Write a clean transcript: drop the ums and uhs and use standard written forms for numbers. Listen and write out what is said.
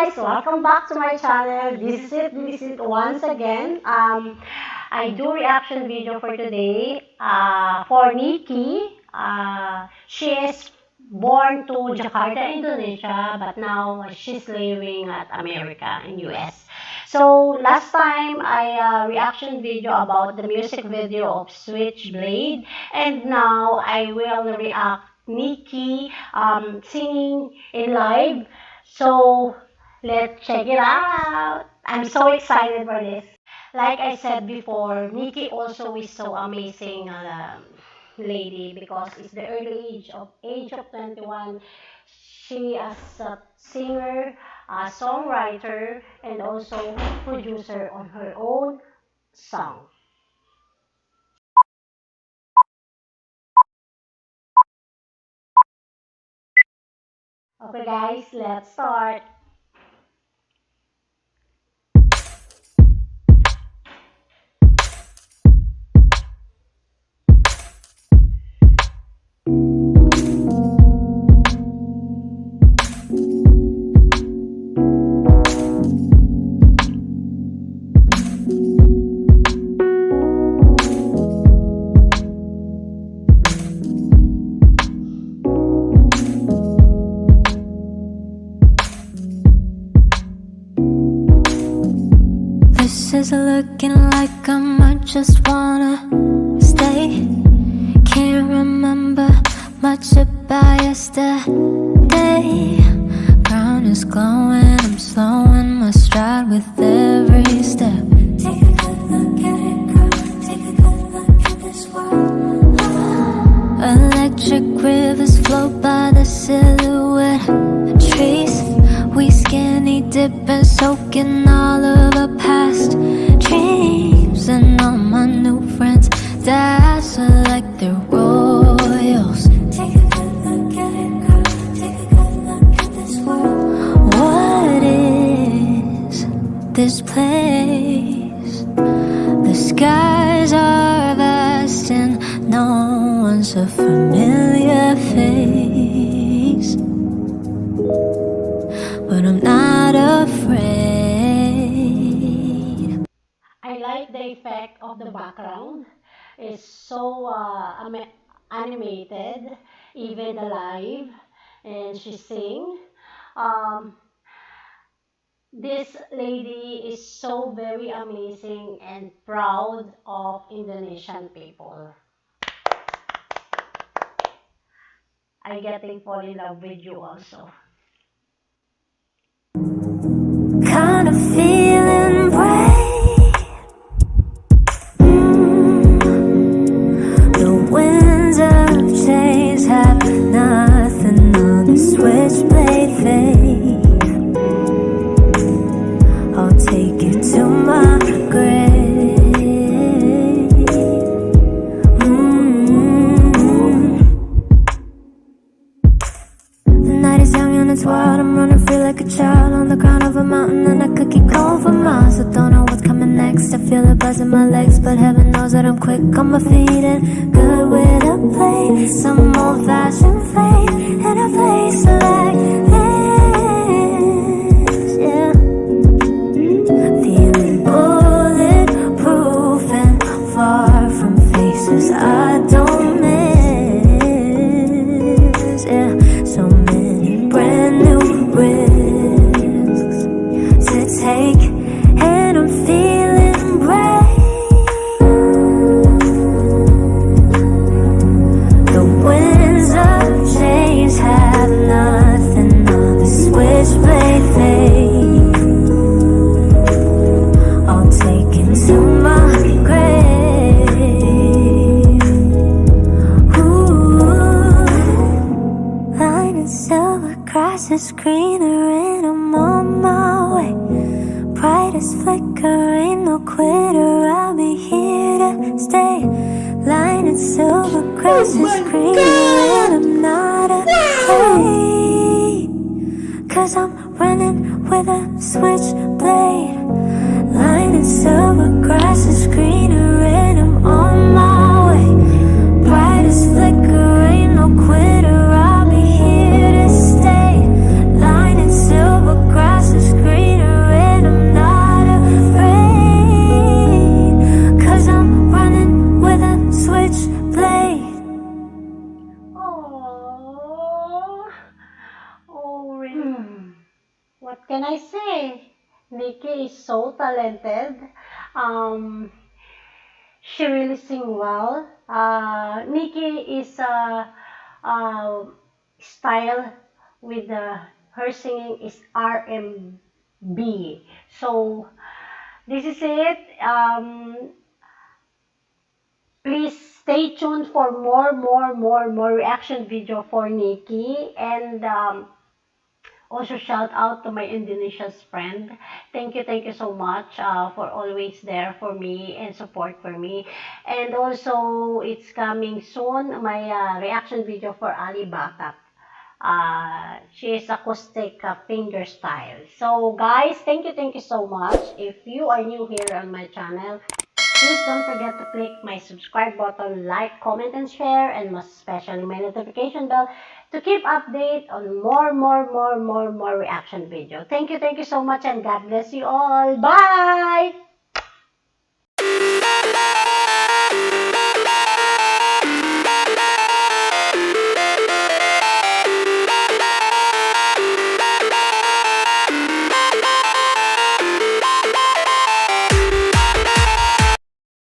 guys, welcome back to my channel. This is it once again. I do reaction video for today for Niki. She is born to Jakarta, Indonesia, but now she's living at America in US. So last time I reaction video about the music video of Switchblade, and now I will react Niki singing in live. So let's check it out. I'm so excited for this. Like I said before, Niki also is so amazing lady because it's the early age of 21. She as a singer, a songwriter, and also producer on her own song. Okay guys, let's start. This is looking like I might just wanna stay. Can't remember much about yesterday. Ground is glowing, I'm slowing my stride with every step. Take a good look at it, girl. Take a good look at this world. Electric rivers flow by the silhouette of trees. We skinny dipping, soaking all of our past dreams. And all my new friends dazzle like they're royals. Take a good look at it, girl. Take a good look at this world. What is this place? The skies are vast and no one's a familiar face. But I'm not afraid. I like the effect of the background. It's so animated, even alive, and she sing. This lady is so very amazing and proud of Indonesian people. I getting fall in love with you also. Kind of feeling brave. The winds of change have nothing on the switchblade fade. I'll take you to my grave. The night is young and it's wild. I'm running free like a child on the crown of a mountain, and I could keep going for miles. I don't know what's coming next. I feel a buzz in my legs, but heaven knows that I'm quick on my feet and good with a play. Some old-fashioned fate in a place like this, yeah. Feeling bulletproof and far from faces I don't miss, yeah. So many brand new risks to take, and I'm feeling brave. The winds of change have nothing on the switchblade fade. I'll take it to my grave. Ooh, line and silver across the screener, and I'm on my way. Brightest flicker, ain't no quitter. I'll be here to stay. Line and silver across the screen, and I'm not afraid. Cause I'm running with a switchblade. Line and silver across the screen, and I'm on my way. Brightest flicker, ain't no quitter. I'll be here to stay. Line and silver across the screen. what can I say? Niki is so talented. Um, she really sing well. Niki is uh, style with her singing is R&B. So this is it. Please stay tuned for more reaction video for Niki, and also shout out to my Indonesia's friend. Thank you so much for always there for me and support for me. And also, it's coming soon, my reaction video for Ali Batak. She is acoustic finger style. So guys, thank you so much. If you are new here on my channel, please don't forget to click my subscribe button, like, comment, and share, and most especially my notification bell to keep update on more reaction video. Thank you so much, and God bless you all. Bye!